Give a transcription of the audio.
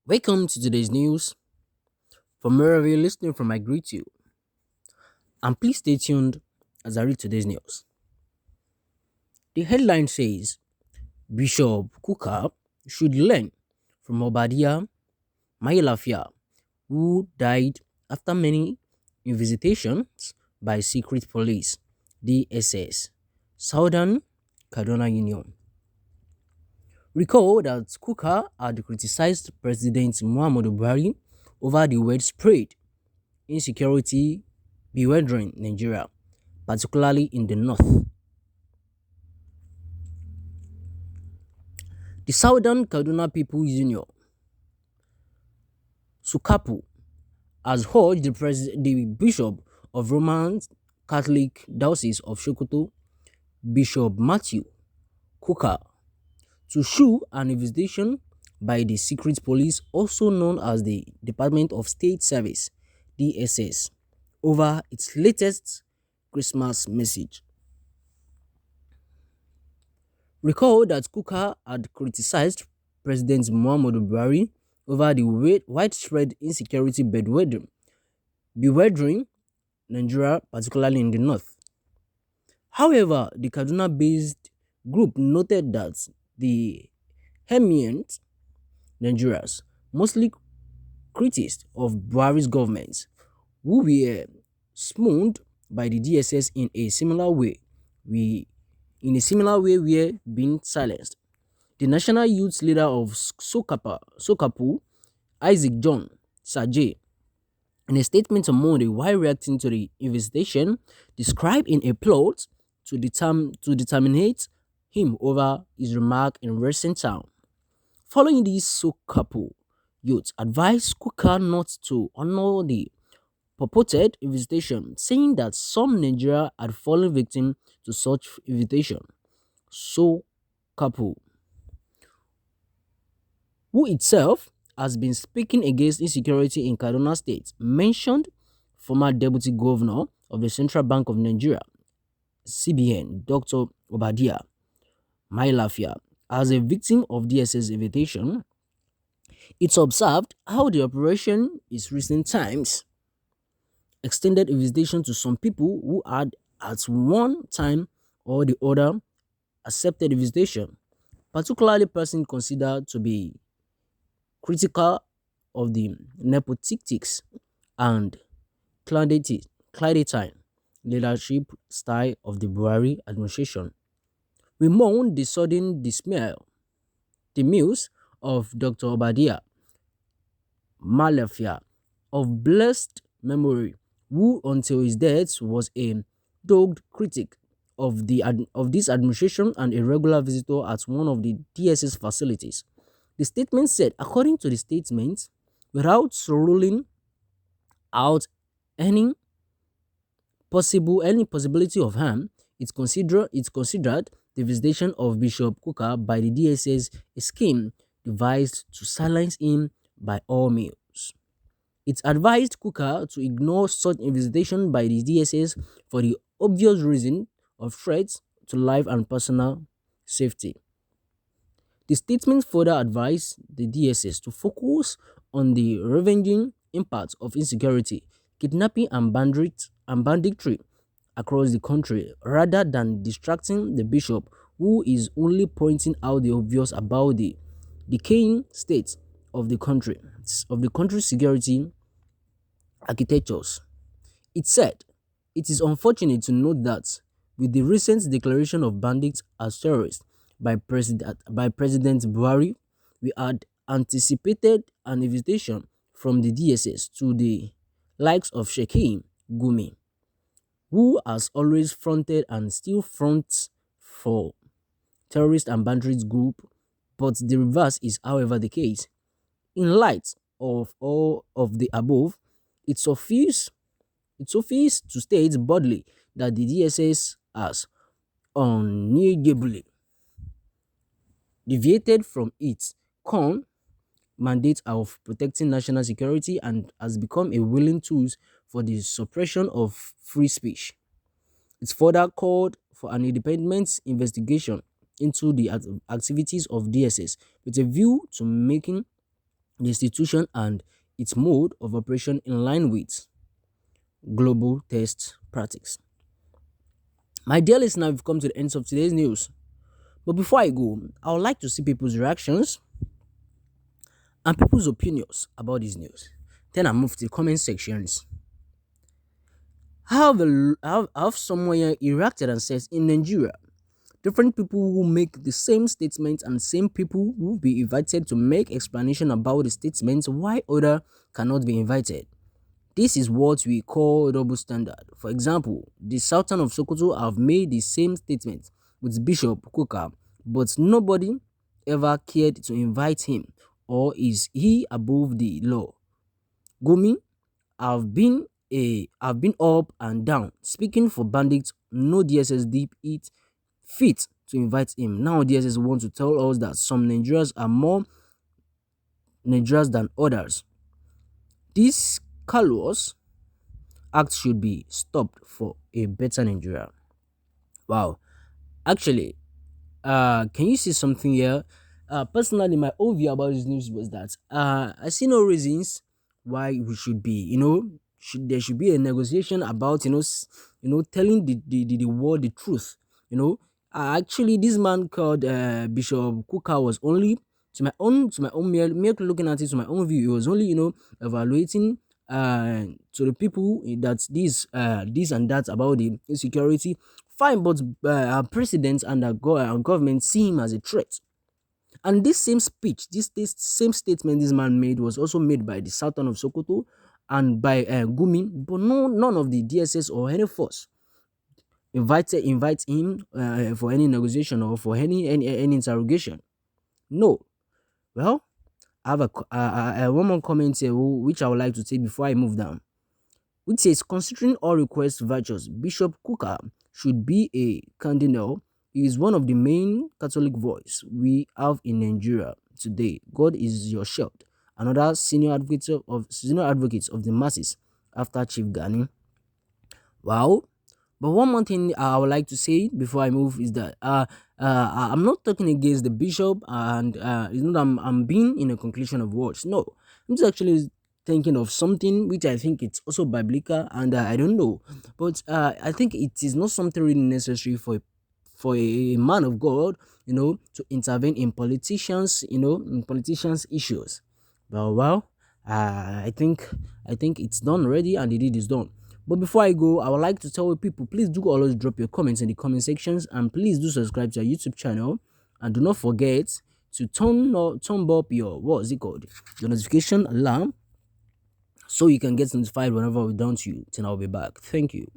Welcome to today's news. From wherever you're listening from, I greet you. And please stay tuned as I read today's news. The headline says Bishop Kukah should learn from Obadiah Mailafia, who died after many visitations by secret police, DSS, Southern Kaduna Union. Recall that Kukah had criticized President Muhammadu Buhari over the widespread insecurity bewildering Nigeria, particularly in the north. The Southern Kaduna People's Union, Sukapu, has urged the Bishop of Roman Catholic Diocese of Sokoto, Bishop Matthew Kukah, to issue an investigation by the secret police, also known as the Department of State Service, DSS, over its latest Christmas message. Recall that Kukah had criticized President Muhammadu Buhari over the widespread insecurity bewildering Nigeria, particularly in the north. However, the Kaduna-based group noted that the eminent Nigerians, mostly critics of Buhari's government, who were smooned by the DSS in a similar way were being silenced. The national youth leader of Sokapu, Isaac John Sajay, in a statement on Monday while reacting to the investigation, described in a plot to determinate him over his remark in recent time. Following this, Sokapu youth advised Kuka not to honor the purported invitation, saying that some Nigeria had fallen victim to such invitation. Sokapu, who itself has been speaking against insecurity in Kaduna State, mentioned former Deputy Governor of the Central Bank of Nigeria, CBN, Dr. Obadiah Mailafia, as a victim of DSS invitation. It's observed how the operation is recent times extended invitation to some people who had at one time or the other accepted invitation, particularly persons considered to be critical of the nepotistics and clandestine leadership style of the Buhari administration. We mourn the sudden demise of Dr. Obadiah Mailafia of blessed memory, who until his death was a dogged critic of this administration and a regular visitor at one of the DSS facilities. The statement said, according to the statement, without ruling out any any possibility of harm, it's considered the visitation of Bishop Kukah by the DSS a scheme devised to silence him by all means. It advised Kukah to ignore such invitation by the DSS for the obvious reason of threats to life and personal safety. The statement further advised the DSS to focus on the ravaging impact of insecurity, kidnapping, and banditry across the country rather than distracting the bishop, who is only pointing out the obvious about the decaying state of the country's security architectures. It said, it is unfortunate to note that with the recent declaration of bandits as terrorists by President Buhari, we had anticipated an invitation from the DSS to the likes of Sheikh Gumi, who has always fronted and still fronts for terrorist and bandit group, but the reverse is however the case. In light of all of the above, it suffices to state boldly that the DSS has unnegotiably deviated from its core mandate of protecting national security and has become a willing tool for the suppression of free speech. It further called for an independent investigation into the activities of DSS with a view to making the institution and its mode of operation in line with global test practice. My dear listener, we've come to the end of today's news. But before I go, I would like to see people's reactions and people's opinions about this news. Then I move to the comment sections. How have someone here reacted and says in Nigeria, different people will make the same statement and same people will be invited to make explanation about the statements why other cannot be invited. This is what we call double standard. For example, the Sultan of Sokoto have made the same statement with Bishop Kukah, but nobody ever cared to invite him, or is he above the law? Gumi have been up and down, speaking for bandits. No DSS deep it fit to invite him. Now DSS want to tell us that some Nigerians are more Nigerians than others. This callous act should be stopped for a better Nigeria. Wow. Actually, can you see something here? Personally, my own view about this news was that I see no reasons why we should be, there should be a negotiation about, telling the world the truth. Actually, this man called Bishop Kukah was only to my own mere looking at it to my own view. It was only evaluating to the people that this and that about the insecurity. Fine, but our president and our government see him as a threat. And this same speech, this same statement this man made was also made by the Sultan of Sokoto and by Gumi, but none of the DSS or any force invite him for any negotiation or for any interrogation. No. Well, I have one more comment here which I would like to take before I move down, which says, considering all requests virtuous, Bishop Kukah should be a cardinal. He is one of the main Catholic voice we have in Nigeria today. God is your shield. Another senior advocates of the masses after Chief Gani. Wow. But one more thing I would like to say before I move is that I'm not talking against the bishop, and it's not I'm being in a conclusion of words. No, I'm just actually thinking of something which I think it's also biblical, and I don't know, but I think it is not something really necessary for a man of God, to intervene in politicians' issues. Well, I think it's done already, and the deed is done. But before I go, I would like to tell people, please do always drop your comments in the comment sections, and please do subscribe to our YouTube channel, and do not forget to turn up your your notification alarm, so you can get notified whenever we're done to you. Then I'll be back. Thank you.